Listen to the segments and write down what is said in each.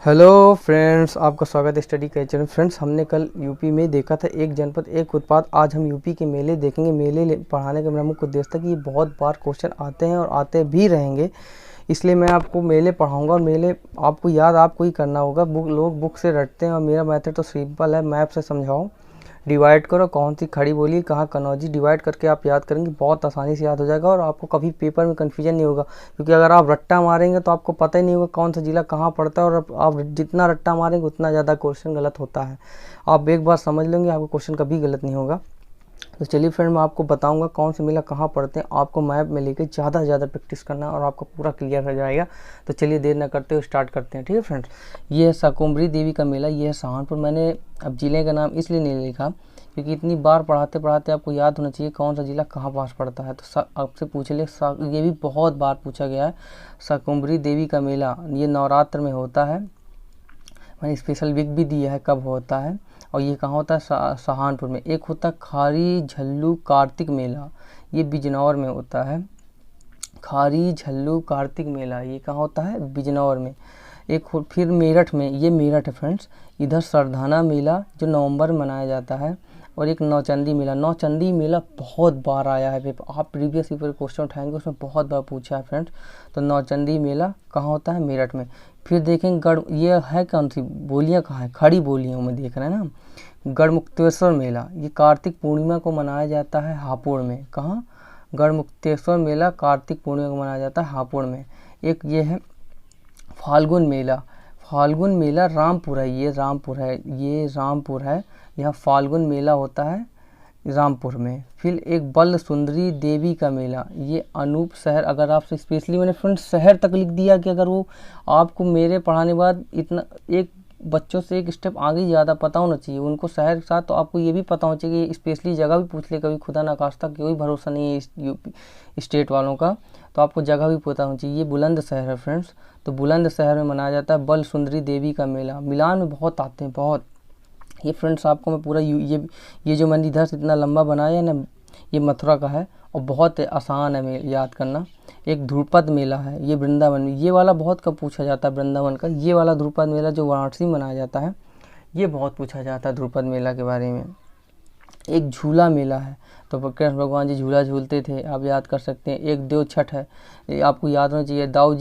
Hello friends, आपका स्वागत है स्टडी कल्चर। फ्रेंड्स, हमने कल यूपी में देखा था एक जनपद एक उत्पाद। आज हम यूपी के मेले देखेंगे। पढ़ाने का मेरा मुख्य उद्देश्य था कि ये बहुत बार क्वेश्चन आते हैं और आते भी रहेंगे, इसलिए मैं आपको मेले पढ़ाऊंगा। और मेले आपको याद आपको ही करना होगा। लोग बुक से रटते हैं और मेरा मेथड तो सिंपल है, मैप से समझाओ, डिवाइड करो, कौन सी खड़ी बोली कहाँ कनौजी, डिवाइड करके आप याद करेंगे, बहुत आसानी से याद हो जाएगा और आपको कभी पेपर में कन्फ्यूजन नहीं होगा। क्योंकि अगर आप रट्टा मारेंगे तो आपको पता ही नहीं होगा कौन सा जिला कहाँ पड़ता है, और आप जितना रट्टा मारेंगे उतना ज़्यादा क्वेश्चन गलत होता है। आप एक बार समझ लेंगे, आपको क्वेश्चन कभी गलत नहीं होगा। तो चलिए फ्रेंड, मैं आपको बताऊंगा कौन से मेला कहाँ पड़ते हैं। आपको मैप में लेके ज़्यादा से ज़्यादा प्रैक्टिस करना है और आपको पूरा क्लियर हो जाएगा। तो चलिए देर न करते हुए स्टार्ट करते हैं। ठीक है फ्रेंड्स, ये है शाकुंभरी देवी का मेला, ये है सहारनपुर। मैंने अब जिले का नाम इसलिए नहीं लिखा क्योंकि इतनी बार पढ़ाते पढ़ाते आपको याद होना चाहिए कौन सा जिला कहाँ पास पड़ता है। तो आपसे पूछ ले, ये भी बहुत बार पूछा गया है। शाकुंभरी देवी का मेला ये नवरात्र में होता है। मैंने स्पेशल वीक भी दिया है कब होता है, और ये कहाँ होता है, सहारनपुर में। एक होता है खारी झल्लू कार्तिक मेला, ये बिजनौर में होता है। खारी झल्लू कार्तिक मेला ये कहाँ होता है, बिजनौर में। फिर मेरठ में, ये मेरठ है फ्रेंड्स। इधर सरधाना मेला जो नवंबर में मनाया जाता है। और एक नौचंदी मेला, नौचंदी मेला बहुत बार आया है। आप प्रीवियस पेपर क्वेश्चन उठाएंगे उसमें बहुत बार पूछा है फ्रेंड्स। तो नौचंदी मेला कहाँ होता है, मेरठ में। फिर देखेंगे ये है कौन सी बोलियाँ कहाँ है, खड़ी बोलियों में देख रहे हैं ना। गढ़मुक्तेश्वर मेला ये कार्तिक पूर्णिमा को मनाया जाता है हापुड़ में। कहाँ, गढ़मुक्तेश्वर मेला कार्तिक पूर्णिमा को मनाया जाता है हापुड़ में। एक ये है फाल्गुन मेला, फाल्गुन मेला रामपुर है, ये रामपुर है। यहाँ फाल्गुन मेला होता है रामपुर में। फिर एक बल सुंदरी देवी का मेला, ये अनूप शहर। अगर आपसे स्पेशली मैंने फ्रेंड्स शहर तक लिख दिया कि अगर वो आपको मेरे पढ़ाने बाद इतना एक बच्चों से एक स्टेप आगे ज़्यादा पता होना चाहिए उनको शहर के साथ, तो आपको ये भी पता होना चाहिए कि स्पेशली जगह भी पूछ ले कभी, खुदा ना खास्ता कोई भरोसा नहीं है यूपी स्टेट वालों का, तो आपको जगह भी पता होनी चाहिए। ये बुलंदशहर है फ्रेंड्स। तो बुलंदशहर में मनाया जाता है बल सुंदरी देवी का मेला। मिलान में बहुत आते हैं, बहुत। ये फ्रेंड्स आपको मैं पूरा ये जो मैंने इधर से इतना लंबा बनाया है ना, ये मथुरा का है और बहुत आसान है याद करना। एक ध्रुपद मेला है, ये वृंदावन में। ये वाला बहुत कम पूछा जाता है वृंदावन का। ये वाला ध्रुपद मेला जो वाराणसी में मनाया जाता है, ये बहुत पूछा जाता है ध्रुपद मेला के बारे में। एक झूला मेला है, तो कृष्ण भगवान जी झूला झूलते थे, आप याद कर सकते हैं। एक देव छठ है, ये आपको याद होना चाहिए। दाऊ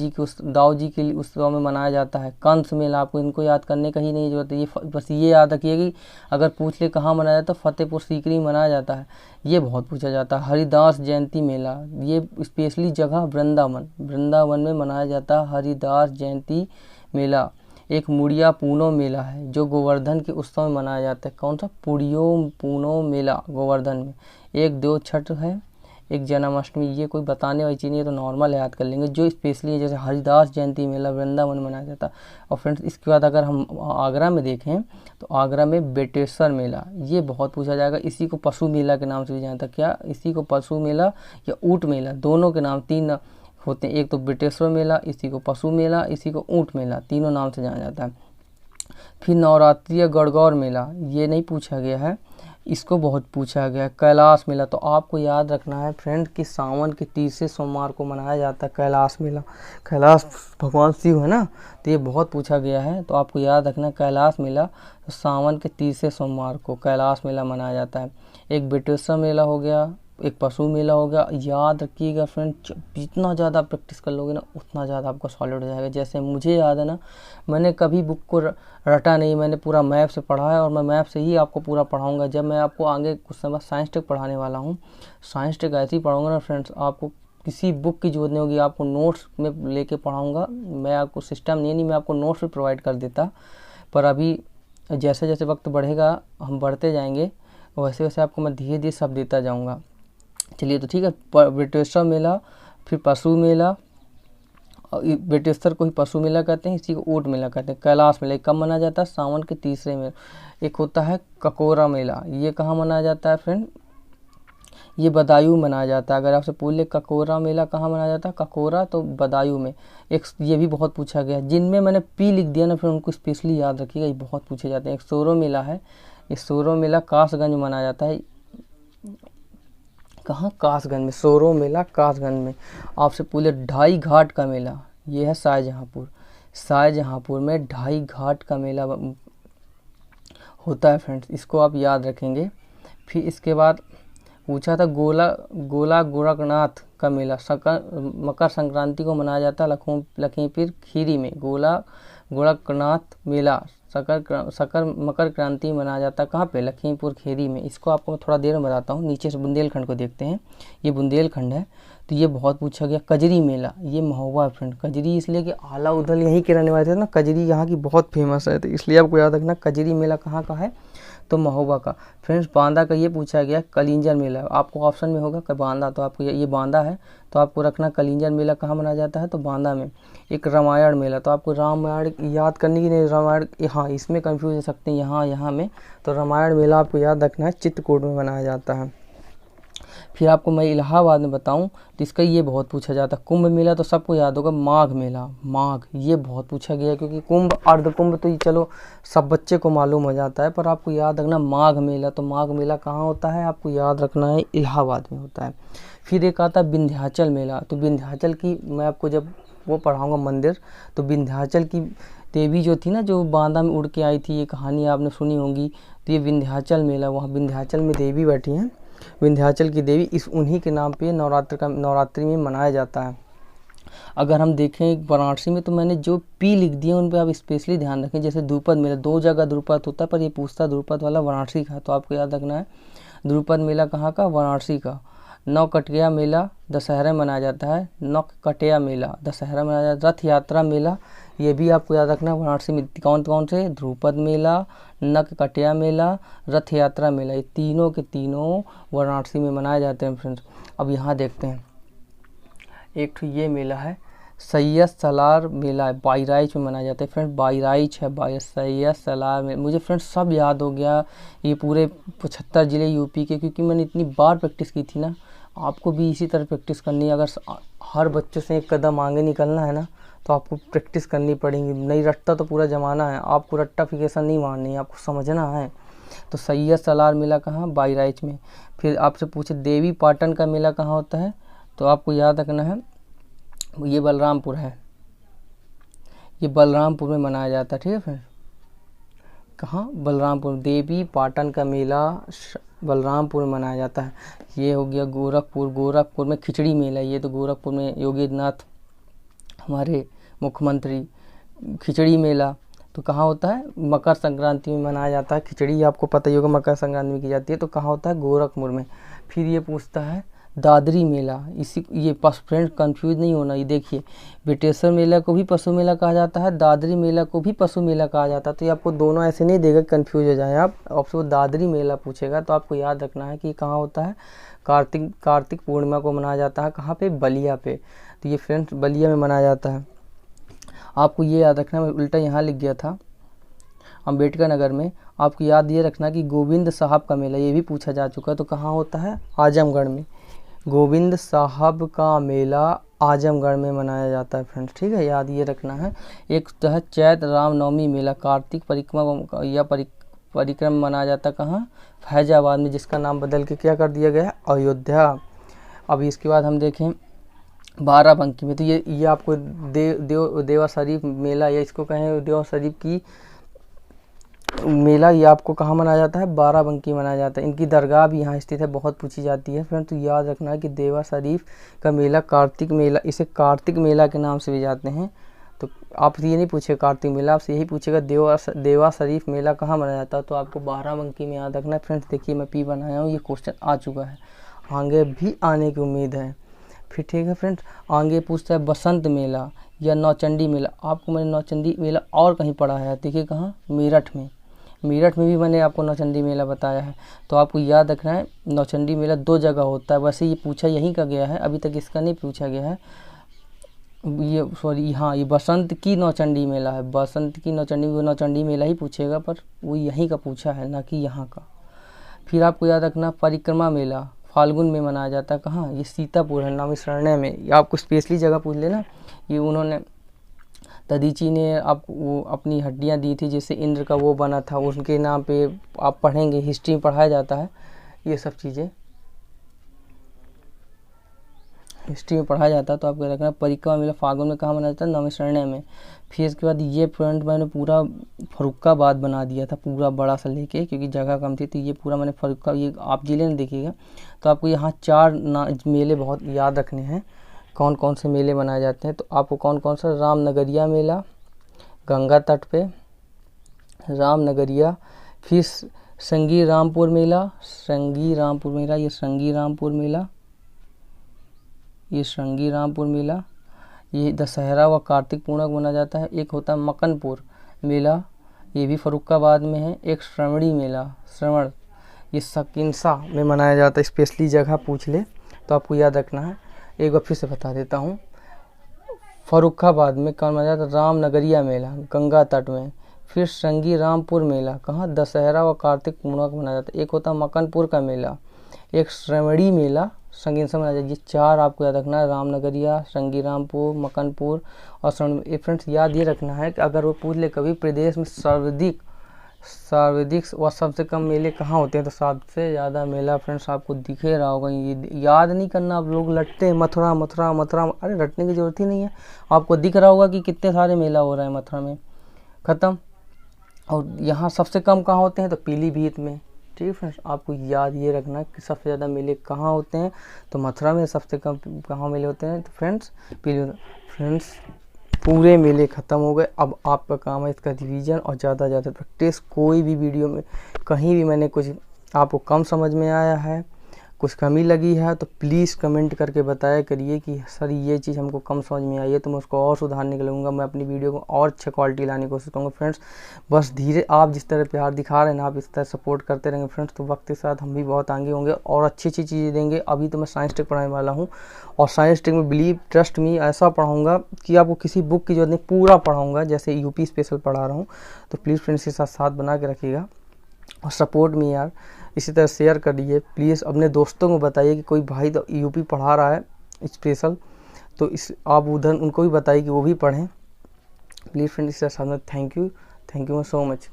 जी के लिए उत्सव में मनाया जाता है। कंस मेला, आपको इनको याद करने का ही नहीं जरूरत है। ये बस ये याद रखिए कि अगर पूछ ले कहाँ मनाया जाता है, फतेहपुर सीकरी मनाया जाता है, ये बहुत पूछा जाता है। हरिदास जयंती मेला, ये स्पेशली जगह वृंदावन में मनाया जाता है हरिदास जयंती मेला। एक मुड़िया पूनो मेला है जो गोवर्धन के उत्सव में मनाया जाता है। कौन सा, पूनो मेला गोवर्धन में। एक देव छठ है, एक जन्माष्टमी। ये कोई बताने वाली चीज़ नहीं है, तो नॉर्मल याद कर लेंगे। जो स्पेशली जैसे हरिदास जयंती मेला वृंदावन में मनाया जाता है। और फ्रेंड्स इसके बाद अगर हम आगरा में देखें तो आगरा में बेटेश्वर मेला, ये बहुत पूछा जाएगा। इसी को पशु मेला के नाम से भी जानता, क्या इसी को पशु मेला या ऊँट मेला, दोनों के नाम तीन होते हैं। एक तो बेटेश्वर मेला, इसी को पशु मेला, इसी को ऊँट मेला, तीनों नाम से जाना जाता है। फिर नवरात्रि गणगौर मेला, ये नहीं पूछा गया है, इसको बहुत पूछा गया है। कैलाश मेला, तो आपको याद रखना है फ्रेंड कि सावन के तीसरे सोमवार को मनाया जाता है कैलाश मेला। कैलाश भगवान शिव है ना, तो ये बहुत पूछा गया है, तो आपको याद रखना है कैलाश मेला तो सावन के तीसरे सोमवार को कैलाश मेला मनाया जाता है। एक बेटेश्वर मेला हो गया, एक पशु मेला हो गया। याद रखिएगा फ्रेंड, जितना ज़्यादा प्रैक्टिस कर लोगे ना उतना ज़्यादा आपका सॉलिड हो जाएगा। जैसे मुझे याद है ना, मैंने कभी बुक को रटा नहीं, मैंने पूरा मैप से पढ़ा है और मैं मैप से ही आपको पूरा पढ़ाऊंगा। जब मैं आपको आगे कुछ समय साइंस टेक पढ़ाने वाला हूँ, साइंस टेक ऐसे ही पढ़ाऊँगा ना फ्रेंड्स, आपको किसी बुक की जरूरत नहीं होगी, आपको नोट्स में लेके पढ़ाऊँगा। मैं आपको सिस्टम नहीं मैं आपको नोट्स भी प्रोवाइड कर देता, पर अभी जैसे जैसे वक्त बढ़ेगा, हम बढ़ते जाएंगे, वैसे वैसे आपको मैं धीरे धीरे सब देता जाऊँगा। चलिए तो ठीक है, बेटेश्वर मेला, फिर पशु मेला, बेटेश्वर को ही पशु मेला कहते हैं, इसी को ऊँट मेला कहते हैं। कैलाश मेला कब मनाया जाता है, सावन के तीसरे में। एक होता है ककोरा मेला, ये कहाँ मनाया जाता है फ्रेंड, ये बदायूं मनाया जाता है। अगर आपसे पूछ ले ककोरा मेला कहाँ मनाया जाता है, ककोरा तो बदायूं में। एक ये भी बहुत पूछा गया, जिनमें मैंने पी लिख दिया ना फिर उनको स्पेशली याद रखिएगा, ये बहुत पूछे जाते हैं। एक सोरो मेला है, ये सोरो मेला कासगंज में मनाया जाता है। कहाँ, कासगंज में, सोरो मेला कासगंज में। आपसे पूछे ढाई घाट का मेला, ये है शाहजहाँपुर। शाहजहाँपुर में ढाई घाट का मेला होता है फ्रेंड्स, इसको आप याद रखेंगे। फिर इसके बाद पूछा था गोला गोरखनाथ का मेला मकर संक्रांति को मनाया जाता है लखीमपुर खीरी में। गोला गोरखनाथ मेला मकर क्रांति मनाया जाता है कहाँ पे? लखीमपुर खीरी में। इसको आपको मैं थोड़ा देर में बताता हूँ। नीचे से बुंदेलखंड को देखते हैं, ये बुंदेलखंड है। तो ये बहुत पूछा गया। कजरी मेला, ये महोबा फ्रेंड। कजरी इसलिए कि आला उदल यहीं के रहने वाले थे ना, कजरी यहाँ की बहुत फेमस है, तो इसलिए आपको याद रखना कजरी मेला कहाँ का है, तो महोबा का। फ्रेंड्स बांदा का ये पूछा गया कलिंजर मेला, आपको ऑप्शन में होगा कि बांदा, तो आपको ये बांदा है, तो आपको रखना कलिंजर मेला कहाँ मनाया जाता है, तो बांदा में। एक रामायण मेला, तो आपको रामायण याद करने की नहीं, रामायण हाँ इसमें कंफ्यूज हो सकते हैं यहाँ में, तो रामायण मेला आपको याद रखना है चित्रकूट में मनाया जाता है। फिर आपको मैं इलाहाबाद में बताऊं तो इसका ये बहुत पूछा जाता है। कुंभ मेला तो सबको याद होगा, माघ मेला, माघ ये बहुत पूछा गया, क्योंकि कुंभ अर्ध कुंभ तो ये चलो सब बच्चे को मालूम हो जाता है, पर आपको याद रखना माघ मेला। तो माघ मेला कहाँ होता है, आपको याद रखना है इलाहाबाद में होता है। फिर एक आता है विंध्याचल मेला, तो विंध्याचल की मैं आपको जब वो पढ़ाऊँगा मंदिर, तो विंध्याचल की देवी जो थी ना, जो बांदा में उड़ के आई थी, ये कहानी आपने सुनी होगी। तो ये विंध्याचल मेला, वहाँ विंध्याचल में देवी बैठी हैं, विंध्याचल की देवी, इस उन्हीं के नाम पे नवरात्रि में मनाया जाता है। अगर हम देखें वाराणसी में, तो मैंने जो पी लिख दिया उन पे आप स्पेशली ध्यान रखें। जैसे द्रुपद मेला, 2 जगह द्रुपद होता है, पर ये पूछता द्रुपद वाला वाराणसी का, तो आपको याद रखना है द्रुपद मेला कहाँ का, वाराणसी का। नौकटिया मेला दशहरा मनाया जाता है, नौकटिया मेला दशहरा मनाया जाता है। रथ यात्रा मेला, ये भी आपको याद रखना है वाराणसी में। कौन कौन से? ध्रुपद मेला, नौकटिया मेला, रथ यात्रा मेला, ये तीनों के तीनों वाराणसी में मनाए जाते हैं फ्रेंड्स। अब यहाँ देखते हैं, एक तो ये मेला है सैयद सलार मेला, बहराइच में मनाया जाता है फ्रेंड्स। बहराइच है, सैयद सलार में, मुझे फ्रेंड्स सब याद हो गया, ये पूरे 75 ज़िले यूपी के, क्योंकि मैंने इतनी बार प्रैक्टिस की थी ना। आपको भी इसी तरह प्रैक्टिस करनी है। अगर हर बच्चों से एक कदम आगे निकलना है ना, तो आपको प्रैक्टिस करनी पड़ेगी। नहीं रट्टा तो पूरा ज़माना है, आपको रट्टाफिकेशन नहीं मारनी है, आपको समझना है। तो सैयद सलार मेला कहाँ? बहराइच में। फिर आपसे पूछे देवी पाटन का मेला कहाँ होता है, तो आपको याद रखना है ये बलरामपुर है, ये बलरामपुर में मनाया जाता है, ठीक है फ्रेंड। कहाँ? बलरामपुर। देवी पाटन का मेला बलरामपुर में मनाया जाता है। ये हो गया गोरखपुर में खिचड़ी मेला, ये तो गोरखपुर में योगी आदित्यनाथ हमारे मुख्यमंत्री, खिचड़ी मेला तो कहाँ होता है? मकर संक्रांति में मनाया जाता है। खिचड़ी आपको पता ही होगा मकर संक्रांति में की जाती है, तो कहाँ होता है? गोरखपुर में। फिर ये पूछता है दादरी मेला, इसी ये फ्रेंड कंफ्यूज नहीं होना। ये देखिए बेटेश्वर मेला को भी पशु मेला कहा जाता है, दादरी मेला को भी पशु मेला कहा जाता है। तो ये आपको दोनों ऐसे नहीं देगा कंफ्यूज हो जाए आप, आपसे दादरी मेला पूछेगा, तो आपको याद रखना है कि कहाँ होता है? कार्तिक पूर्णिमा को मनाया जाता है। कहाँ पे? बलिया पे। तो ये फ्रेंड्स बलिया में मनाया जाता है। आपको ये याद रखना, मैं उल्टा यहाँ लिख गया था अम्बेडकर नगर में। आपको याद ये रखना कि गोविंद साहब का मेला, ये भी पूछा जा चुका है, तो कहाँ होता है? आजमगढ़ में। गोविंद साहब का मेला आजमगढ़ में मनाया जाता है फ्रेंड्स, ठीक है, याद ये रखना है। एक तो है चैत्र रामनवमी मेला, कार्तिक परिक्रमा या परिक्रम मनाया जाता है कहाँ? फैजाबाद में, जिसका नाम बदल के क्या कर दिया गया है? अयोध्या। अब इसके बाद हम देखें बाराबंकी में, तो ये आपको देवा शरीफ मेला, या इसको कहें देवा शरीफ की मेला, ये आपको कहाँ मनाया जाता है? बाराबंकी मनाया जाता है। इनकी दरगाह भी यहाँ स्थित है, बहुत पूछी जाती है फ्रेंड। तो याद रखना है कि देवा शरीफ का मेला कार्तिक मेला, इसे कार्तिक मेला के नाम से भी जाते हैं। तो आप ये नहीं पूछेगा कार्तिक मेला, आपसे यही पूछेगा देवा शरीफ मेला कहाँ मनाया जाता है, तो आपको बाराबंकी में याद रखना है फ्रेंड्स। देखिए मैं पी बनाया हूँ, ये क्वेश्चन आ चुका है, आगे भी आने की उम्मीद है। फिर ठीक है फ्रेंड्स, आगे पूछता है बसंत मेला या नौचंडी मेला। आपको मैंने नौचंडी मेला और कहीं पढ़ा है, देखिए कहाँ? मेरठ में। मेरठ में भी मैंने आपको नौचंडी मेला बताया है। तो आपको याद रखना है नौचंडी मेला 2 जगह होता है। वैसे ये पूछा यहीं का गया है, अभी तक इसका नहीं पूछा गया है। ये सॉरी, हाँ ये बसंत की नौचंडी मेला है, बसंत की नौचंडी मेला ही पूछेगा, पर वो यहीं का पूछा है, ना कि यहाँ का। फिर आपको याद रखना परिक्रमा मेला फाल्गुन में मनाया जाता है। कहाँ? ये सीतापुर है, नैमिषारण्य में। ये आपको स्पेशली जगह पूछ लेना, ये उन्होंने दधीची ने आपको वो अपनी हड्डियां दी थी, जिससे इंद्र का वो बना था, उनके नाम पे आप पढ़ेंगे, हिस्ट्री में पढ़ाया जाता है ये सब चीज़ें। हिस्ट्री में पढ़ा जाता है तो आपको रखना परिक्रमा मेला फागुन में कहाँ मनाया जाता है, नौमिषण्य में। फिर इसके बाद ये फ्रंट मैंने पूरा फर्रुखाबाद बना दिया था, पूरा बड़ा सा लेके, क्योंकि जगह कम थी, तो ये पूरा मैंने फर्रुखा, ये आप जिले में देखिएगा। तो आपको यहाँ 4 मेले बहुत याद रखने हैं, कौन कौन से मेले मनाए जाते हैं। तो आपको कौन कौन सा, रामनगरिया मेला गंगा तट पे, रामनगरिया, फिर संगी रामपुर मेला, संगी रामपुर मेला, ये संगी रामपुर मेला, ये संगी रामपुर मेला, ये दशहरा व कार्तिक पूर्णिमा को मनाया जाता है। एक होता है मकनपुर मेला, ये भी फर्रुखाबाद में है। एक श्रवणी मेला, श्रवण, ये सकिनसा में मनाया जाता है, स्पेशली जगह पूछ ले तो आपको याद रखना है। एक बार फिर से बता देता हूँ, फर्रुखाबाद में कहाँ मनाया जाता है, रामनगरिया मेला गंगा तट में। फिर संगी रामपुर मेला कहाँ, दशहरा व कार्तिक पूर्णिमा को मनाया जाता है। एक होता है मकनपुर का मेला, एक श्रवणी मेला संगीन से मनाया जाता है। ये 4 आपको याद रखना है, रामनगरिया, संगी रामपुर, मकनपुर और श्रवणी। फ्रेंड्स याद ये रखना है कि अगर वो पूछ ले कभी प्रदेश में सर्वाधिक व सबसे कम मेले कहाँ होते हैं, तो सबसे ज़्यादा मेला फ्रेंड्स आपको दिखे रहा होगा। ये याद नहीं करना, आप लोग लटते हैं मथुरा मथुरा मथुरा, अरे रटने की ज़रूरत ही नहीं है, आपको दिख रहा होगा कि कितने सारे मेला हो रहे हैं मथुरा में, ख़त्म। और यहाँ सबसे कम कहाँ होते हैं, तो पीलीभीत में। ठीक है फ्रेंड्स, आपको याद ये रखना कि सबसे ज़्यादा मेले कहाँ होते हैं, तो मथुरा में। सबसे कम कहाँ मेले होते हैं, तो फ्रेंड्स फ्रेंड्स पूरे मेले ख़त्म हो गए। अब आपका काम है इसका रिवीजन और ज़्यादा ज़्यादा प्रैक्टिस। कोई भी वीडियो में कहीं भी मैंने कुछ आपको कम समझ में आया है, कुछ कमी लगी है, तो प्लीज़ कमेंट करके बताया करिए कि सर ये चीज़ हमको कम समझ में आई है, तो मैं उसको और सुधारने के लगूंगा। मैं अपनी वीडियो को और अच्छा क्वालिटी लाने की कोशिश करूँगा फ्रेंड्स। बस धीरे, आप जिस तरह प्यार दिखा रहे हैं ना, आप इस तरह सपोर्ट करते रहेंगे फ्रेंड्स, तो वक्त के साथ हम भी बहुत आगे होंगे और अच्छी अच्छी चीज़ें देंगे। अभी तो मैं साइंस टेक पढ़ाने वाला हूँ, और साइंस टेक में बिलीव, ट्रस्ट मी, ऐसा पढ़ाऊँगा कि आपको किसी बुक की जरूरत नहीं, पूरा पढ़ाऊँगा जैसे यूपी स्पेशल पढ़ा रहा हूँ। तो प्लीज़ फ्रेंड्स के साथ साथ बना के रखिएगा और सपोर्ट मी यार, इसी तरह शेयर करिए प्लीज़। अपने दोस्तों को बताइए कि कोई भाई तो यूपी पढ़ा रहा है स्पेशल, तो इस आप उधर उनको भी बताइए कि वो भी पढ़ें प्लीज़ फ्रेंड्स। इसी तरह साथ में थैंक यू सो मच।